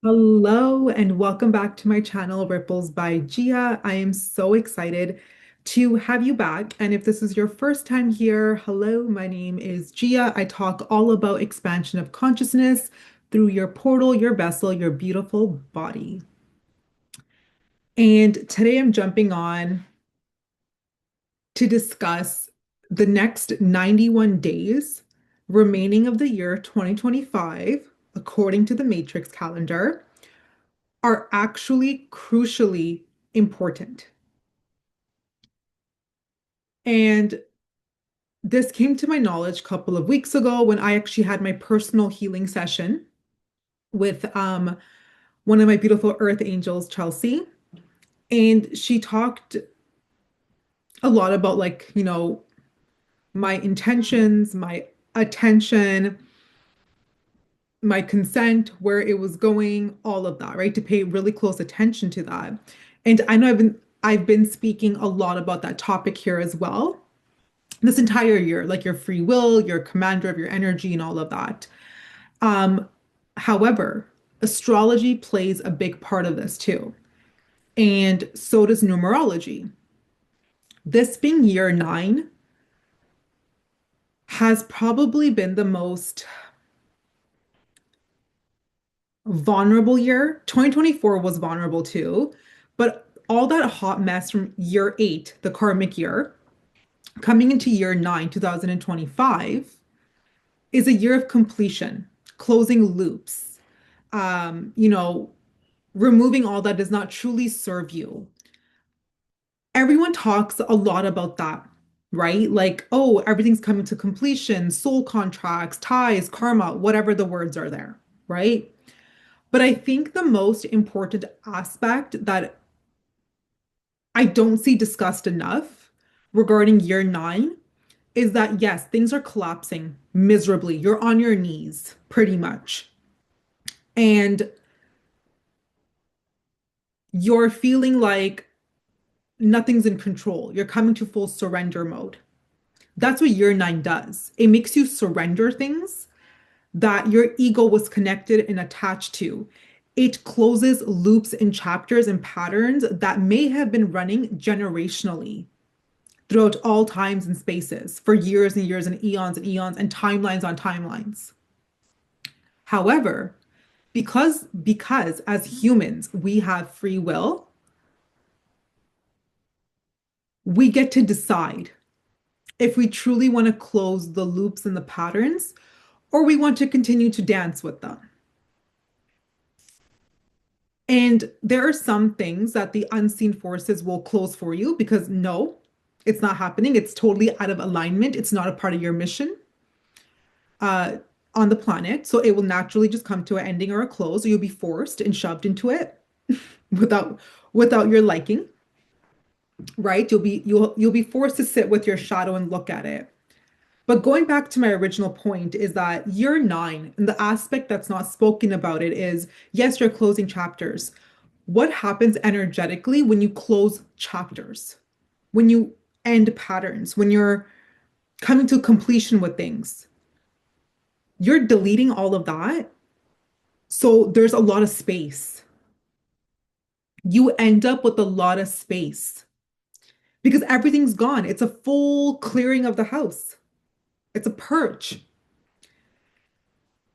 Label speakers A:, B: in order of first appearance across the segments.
A: Hello and welcome back to my channel, Ripples by Gia. I am so excited to have you back. And if this is your first time here, hello, my name is Gia. I talk all about expansion of consciousness through your portal, your vessel, your beautiful body. And today I'm jumping on to discuss the next 91 days remaining of the year 2025, according to the Matrix calendar, are actually crucially important. And this came to my knowledge a couple of weeks ago when I actually had my personal healing session with one of my beautiful earth angels, Chelsea. And she talked a lot about, my intentions, my attention, my consent, where it was going, all of that, right? To pay really close attention to that. And I know I've been speaking a lot about that topic here as well this entire year, like your free will, your commander of your energy, and all of that. Um, However, astrology plays a big part of this too, and so does numerology. This being year nine has probably been the most vulnerable year. 2024 was vulnerable too, but all that hot mess from year eight, the karmic year, coming into year nine, 2025, is a year of completion, closing loops, um, you know, removing all that does not truly serve you. Everyone talks a lot about that, right? Like, oh, everything's coming to completion, soul contracts, ties, karma, whatever the words are there, right? But I think the most important aspect that I don't see discussed enough regarding year nine is that yes, things are collapsing miserably. You're on your knees, pretty much. And you're feeling like nothing's in control. You're coming to full surrender mode. That's what year nine does. It makes you surrender things that your ego was connected and attached to. It closes loops and chapters and patterns that may have been running generationally throughout all times and spaces for years and years and eons and timelines on timelines. However, because as humans we have free will, we get to decide if we truly want to close the loops and the patterns or we want to continue to dance with them. And there are some things that the unseen forces will close for you because no, it's not happening. It's totally out of alignment. It's not a part of your mission uh, on the planet. So it will naturally just come to an ending or a close, or you'll be forced and shoved into it without without your liking, right? You'll be forced to sit with your shadow and look at it. But going back to my original point is that year nine, and the aspect that's not spoken about it is, yes, you're closing chapters. What happens energetically when you close chapters? When you end patterns, when you're coming to completion with things, you're deleting all of that. So there's a lot of space. You end up with a lot of space because everything's gone. It's a full clearing of the house. It's a purge.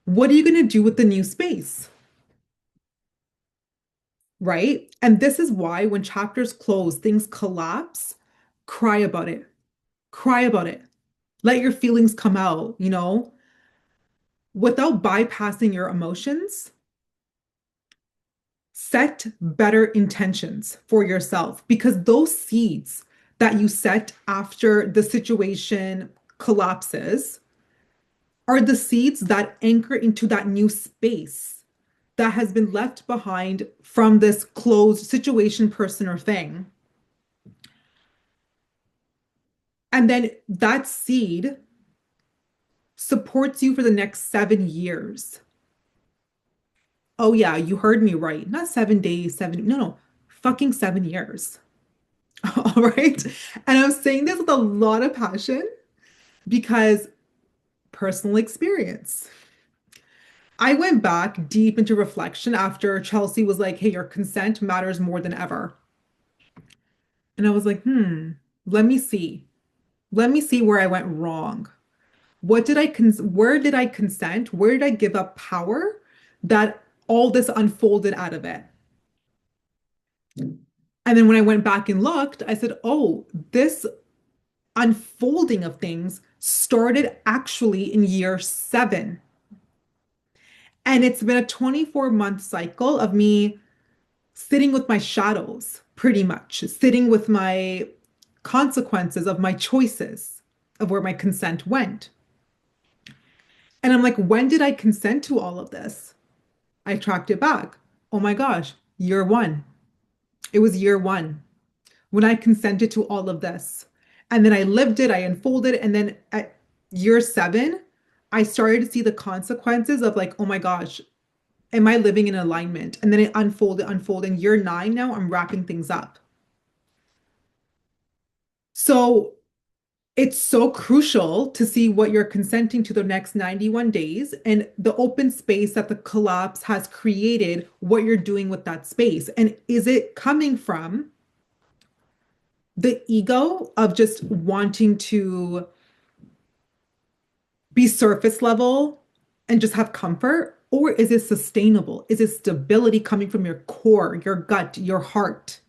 A: What are you going to do with the new space? Right? And this is why when chapters close, things collapse, cry about it. Cry about it. Let your feelings come out, without bypassing your emotions. Set better intentions for yourself because those seeds that you set after the situation collapses are the seeds that anchor into that new space that has been left behind from this closed situation, person, or thing. And then that seed supports you for the next 7 years. Oh, yeah, you heard me right. Not 7 days, no, no, fucking 7 years. All right. And I'm saying this with a lot of passion because personal experience. I went back deep into reflection after Chelsea was like, hey, your consent matters more than ever. And I was like, let me see. Let me see where I went wrong. Where did I consent? Where did I give up power that all this unfolded out of it? And then when I went back and looked, I said, oh, this unfolding of things started actually in year 7. And it's been a 24-month cycle of me sitting with my shadows, pretty much, sitting with my consequences of my choices, of where my consent went. And I'm like, when did I consent to all of this? I tracked it back. Oh my gosh, year 1. It was year 1 when I consented to all of this. And then I lived it, I unfolded. And then at year 7, I started to see the consequences of like, oh my gosh, am I living in alignment? And then it unfolded. Year 9 now, I'm wrapping things up. So it's so crucial to see what you're consenting to the next 91 days and the open space that the collapse has created, what you're doing with that space. And is it coming from the ego of just wanting to be surface level and just have comfort? Or is it sustainable? Is it stability coming from your core, your gut, your heart?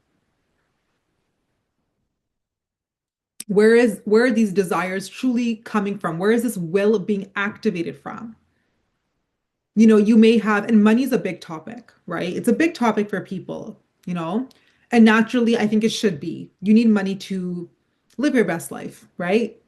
A: Where are these desires truly coming from? Where is this will being activated from? You may have, and money is a big topic, right? It's a big topic for people, you know, and naturally, I think it should be. You need money to live your best life, right?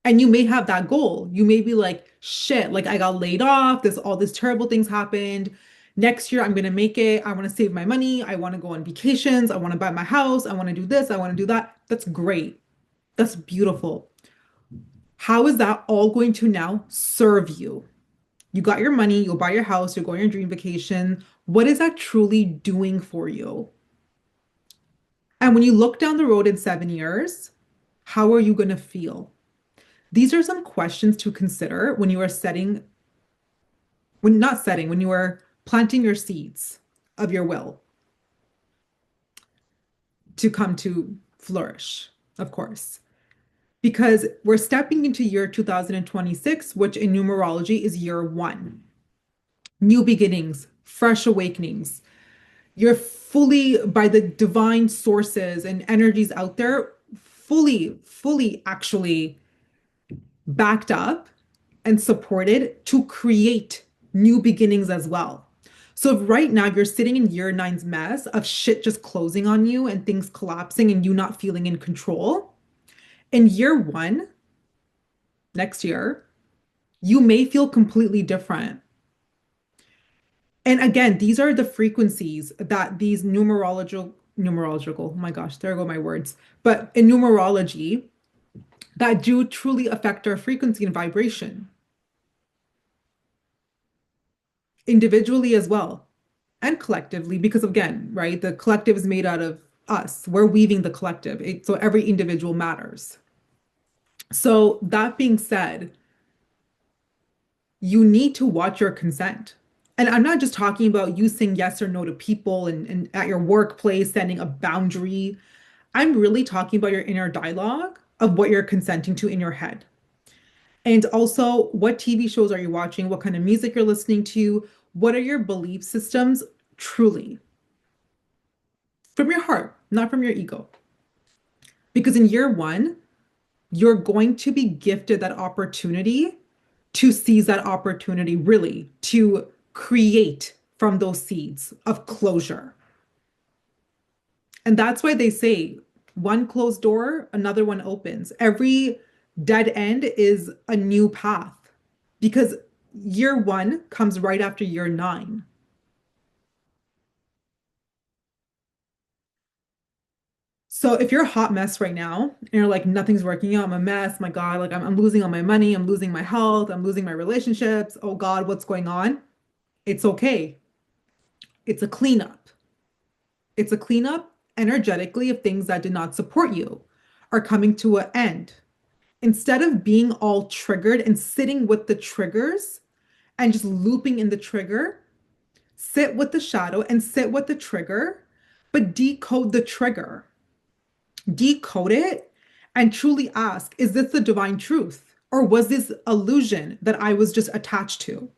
A: And you may have that goal. You may be like, shit, like I got laid off, all these terrible things happened. Next year, I'm gonna make it. I want to save my money. I want to go on vacations. I want to buy my house. I want to do this. I want to do that. That's great. That's beautiful. How is that all going to now serve you? You got your money, you'll buy your house, you're going on your dream vacation. What is that truly doing for you? And when you look down the road in 7 years, how are you going to feel? These are some questions to consider when you are when you are planting your seeds of your will to come to flourish, of course. Because we're stepping into year 2026, which in numerology is year 1. New beginnings, fresh awakenings. You're fully, by the divine sources and energies out there, fully actually backed up and supported to create new beginnings as well. So if right now you're sitting in year 9's mess of shit just closing on you and things collapsing and you not feeling in control, in year 1, next year, you may feel completely different. And again, these are the frequencies that these numerological, oh my gosh, there go my words. But in numerology, that do truly affect our frequency and vibration individually as well and collectively, because again, right, the collective is made out of us. We're weaving the collective. So every individual matters. So that being said, you need to watch your consent. And I'm not just talking about you saying yes or no to people and at your workplace, setting a boundary. I'm really talking about your inner dialogue of what you're consenting to in your head. And also, what TV shows are you watching? What kind of music you're listening to? What are your belief systems truly? From your heart, not from your ego. Because in year 1, you're going to be gifted that opportunity to seize that opportunity, really, to create from those seeds of closure. And that's why they say one closed door, another one opens. Every dead end is a new path because year 1 comes right after year 9. So if you're a hot mess right now and you're like, nothing's working out, I'm a mess, my God, like I'm losing all my money, I'm losing my health, I'm losing my relationships. Oh God, what's going on? It's okay. It's a cleanup. It's a cleanup energetically of things that did not support you are coming to an end. Instead of being all triggered and sitting with the triggers and just looping in the trigger, sit with the shadow and sit with the trigger, but decode the trigger, decode it, and truly ask, is this the divine truth? Or was this illusion that I was just attached to?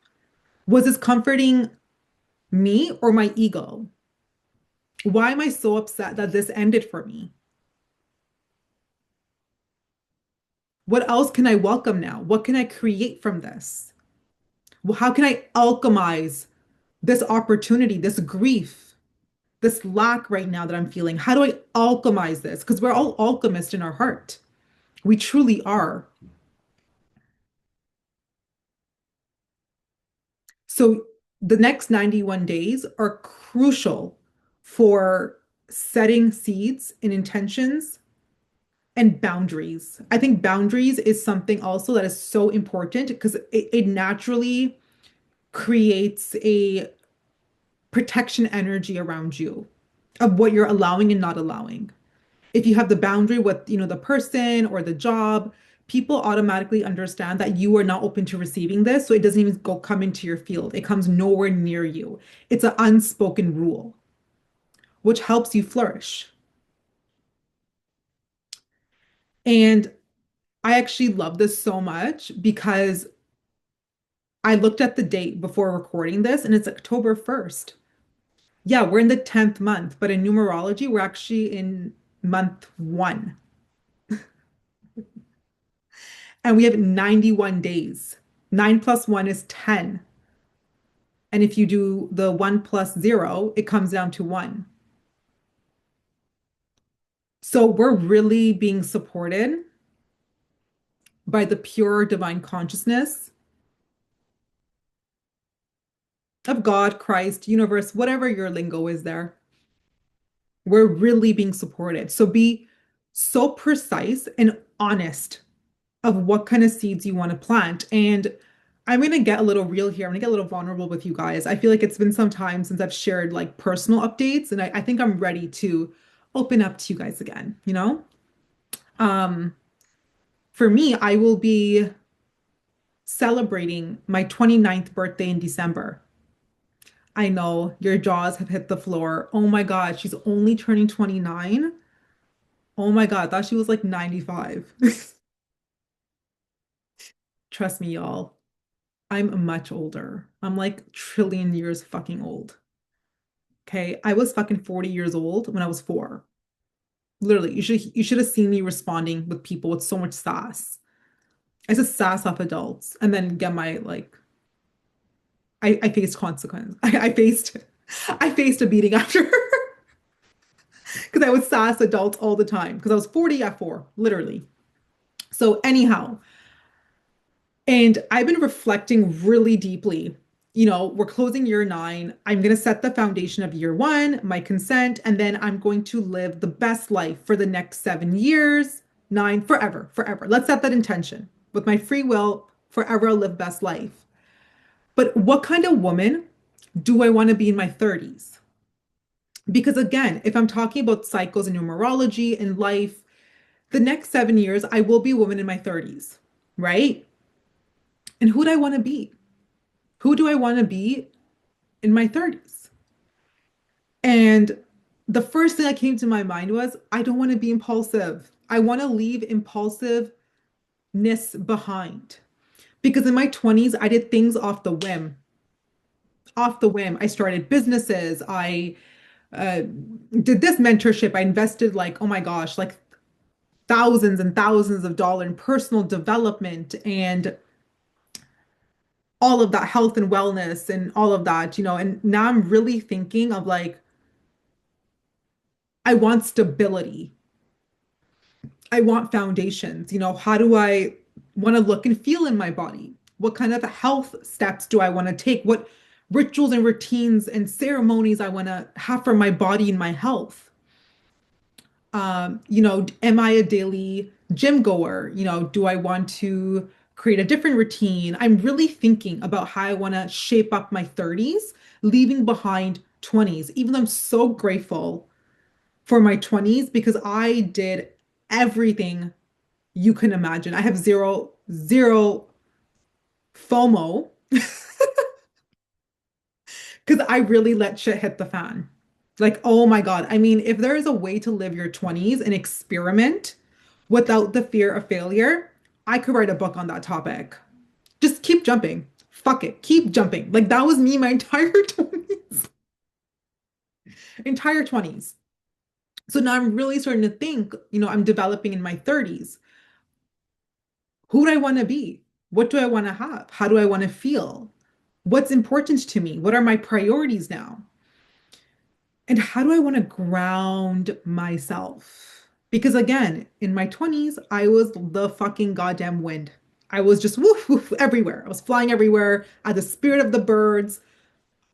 A: Was this comforting me or my ego? Why am I so upset that this ended for me? What else can I welcome now? What can I create from this? Well, how can I alchemize this opportunity, this grief, this lack right now that I'm feeling? How do I alchemize this? Because we're all alchemists in our heart. We truly are. So the next 91 days are crucial for setting seeds and intentions and boundaries. I think boundaries is something also that is so important because it naturally creates a protection energy around you of what you're allowing and not allowing. If you have the boundary with, the person or the job, people automatically understand that you are not open to receiving this, so it doesn't even go come into your field. It comes nowhere near you. It's an unspoken rule, which helps you flourish. And I actually love this so much because I looked at the date before recording this and it's October 1st. Yeah, we're in the 10th month, but in numerology, we're actually in month one and we have 91 days. 9 plus 1 is 10. And if you do the 1 plus 0, it comes down to 1. So we're really being supported by the pure divine consciousness of God, Christ, universe, whatever your lingo is there. We're really being supported. So be so precise and honest of what kind of seeds you want to plant. And I'm going to get a little real here. I'm going to get a little vulnerable with you guys. I feel like it's been some time since I've shared like personal updates, and I think I'm ready to open up to you guys again. Um, for me, I will be celebrating my 29th birthday in December. I know your jaws have hit the floor. Oh my God, she's only turning 29. Oh my God, I thought she was like 95. Trust me, y'all. I'm much older. I'm like trillion years fucking old. Okay. I was fucking 40 years old when I was four. Literally, you should have seen me responding with people with so much sass. I said sass off adults and then get my like I faced consequence. I faced a beating after because I would sass adults all the time because I was 40 at four, literally. So anyhow, and I've been reflecting really deeply. We're closing year nine. I'm going to set the foundation of year one, my consent, and then I'm going to live the best life for the next 7 years, nine, forever, forever. Let's set that intention. With my free will, forever I'll live best life. But what kind of woman do I want to be in my 30s? Because again, if I'm talking about cycles and numerology and life, the next 7 years, I will be a woman in my 30s, right? And who do I want to be? Who do I want to be in my 30s? And the first thing that came to my mind was, I don't want to be impulsive. I want to leave impulsiveness behind. Because in my 20s, I did things off the whim. Off the whim. I started businesses. I uh, did this mentorship. I invested like, oh my gosh, like thousands and thousands of dollars in personal development and all of that health and wellness and all of that. And now I'm really thinking of like, I want stability. I want foundations. How do I want to look and feel in my body? What kind of health steps do I want to take? What rituals and routines and ceremonies I want to have for my body and my health? Am I a daily gym goer? Do I want to create a different routine? I'm really thinking about how I want to shape up my 30s, leaving behind 20s, even though I'm so grateful for my 20s because I did everything you can imagine. I have zero FOMO Because I really let shit hit the fan. Like, oh my God. I mean, if there is a way to live your 20s and experiment without the fear of failure, I could write a book on that topic. Just keep jumping. Fuck it. Keep jumping. Like that was me my entire 20s. Entire 20s. So now I'm really starting to think, I'm developing in my 30s. Who do I want to be? What do I want to have? How do I want to feel? What's important to me? What are my priorities now? And how do I want to ground myself? Because again, in my 20s, I was the fucking goddamn wind. I was just woof, woof everywhere. I was flying everywhere. I had the spirit of the birds.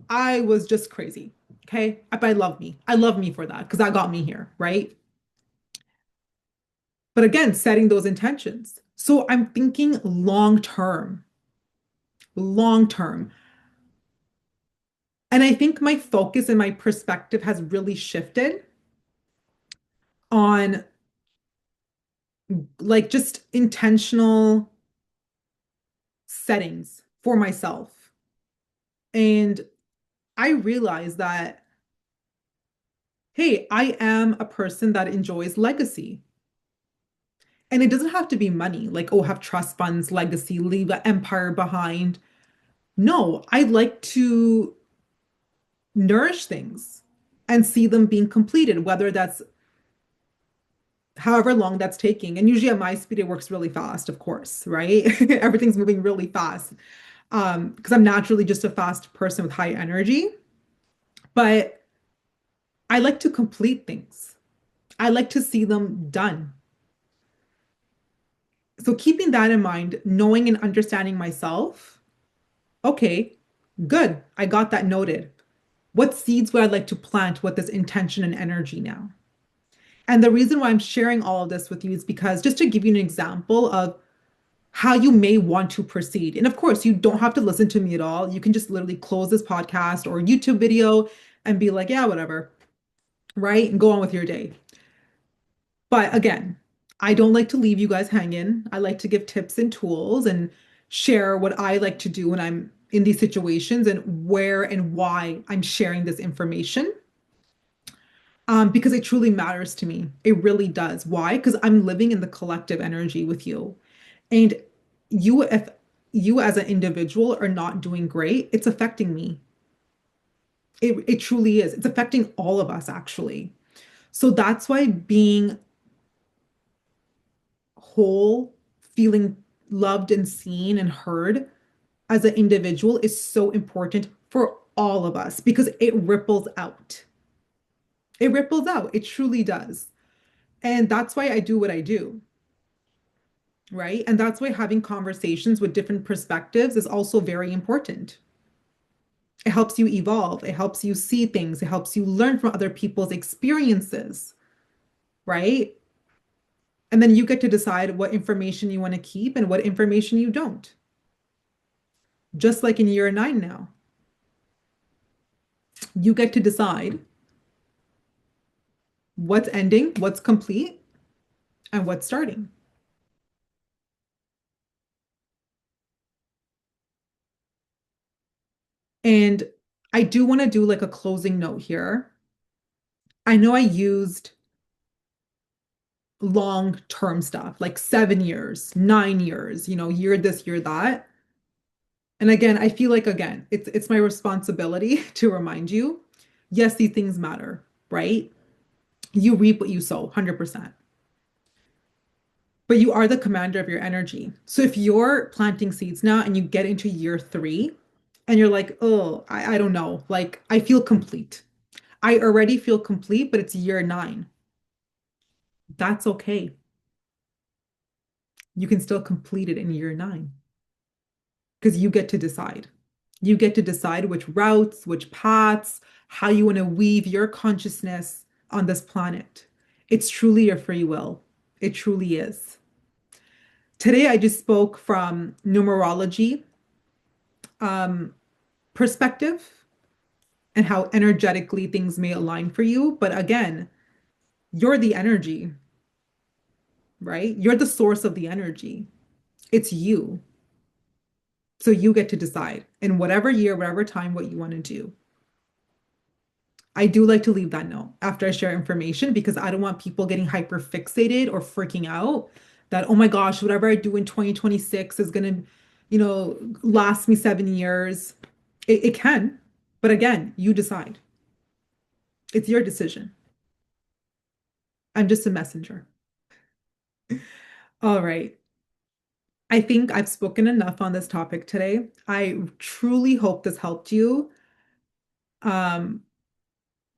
A: I was just crazy. Okay. But I love me. I love me for that because that got me here. Right. But again, setting those intentions. So I'm thinking long term, long term. And I think my focus and my perspective has really shifted on like just intentional settings for myself. And I realized that, hey, I am a person that enjoys legacy. And it doesn't have to be money, like, oh, have trust funds, legacy, leave an empire behind. No, I like to nourish things and see them being completed, whether that's however long that's taking. And usually at my speed, it works really fast, of course, right? Everything's moving really fast. Because I'm naturally just a fast person with high energy. But I like to complete things. I like to see them done. So keeping that in mind, knowing and understanding myself, okay, good. I got that noted. What seeds would I like to plant with this intention and energy now? And the reason why I'm sharing all of this with you is because just to give you an example of how you may want to proceed. And of course, you don't have to listen to me at all. You can just literally close this podcast or YouTube video and be like, yeah, whatever, right? And go on with your day. But again, I don't like to leave you guys hanging. I like to give tips and tools and share what I like to do when I'm in these situations and where and why I'm sharing this information. Because it truly matters to me. It really does. Why? Because I'm living in the collective energy with you. And if you as an individual are not doing great, it's affecting me. It truly is. It's affecting all of us, actually. So that's why being whole, feeling loved and seen and heard as an individual is so important for all of us because it ripples out. It ripples out. It truly does. And that's why I do what I do, right? And that's why having conversations with different perspectives is also very important. It helps you evolve. It helps you see things. It helps you learn from other people's experiences, right? And then you get to decide what information you want to keep and what information you don't. Just like in year 9 now, you get to decide what's ending, what's complete, and what's starting. And I do want to do like a closing note here. I know I used long-term stuff, like 7 years, 9 years, year this, year that. And again, I feel like again, it's my responsibility to remind you, yes, these things matter, right? You reap what you sow, 100%. But you are the commander of your energy. So if you're planting seeds now and you get into year 3 and you're like, oh, I don't know, like I feel complete. I already feel complete, but it's year 9. That's okay. You can still complete it in year 9 because you get to decide. You get to decide which routes, which paths, how you want to weave your consciousness on this planet. It's truly your free will. It truly is. Today, I just spoke from numerology um, perspective and how energetically things may align for you. But again, you're the energy, right? You're the source of the energy. It's you. So you get to decide in whatever year, whatever time, what you want to do. I do like to leave that note after I share information because I don't want people getting hyper fixated or freaking out that, oh my gosh, whatever I do in 2026 is going to, last me 7 years. It can. But again, you decide. It's your decision. I'm just a messenger. All right. I think I've spoken enough on this topic today. I truly hope this helped you. Um,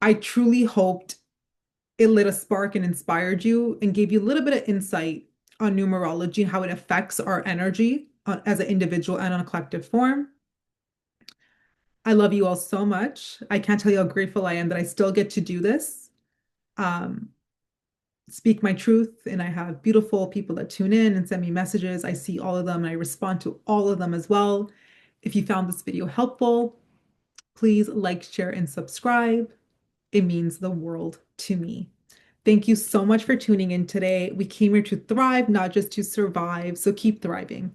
A: I truly hoped it lit a spark and inspired you and gave you a little bit of insight on numerology and how it affects our energy as an individual and on a collective form. I love you all so much. I can't tell you how grateful I am that I still get to do this, um, speak my truth, and I have beautiful people that tune in and send me messages. I see all of them and I respond to all of them as well. If you found this video helpful, please like, share, and subscribe. It means the world to me. Thank you so much for tuning in today. We came here to thrive, not just to survive. So keep thriving.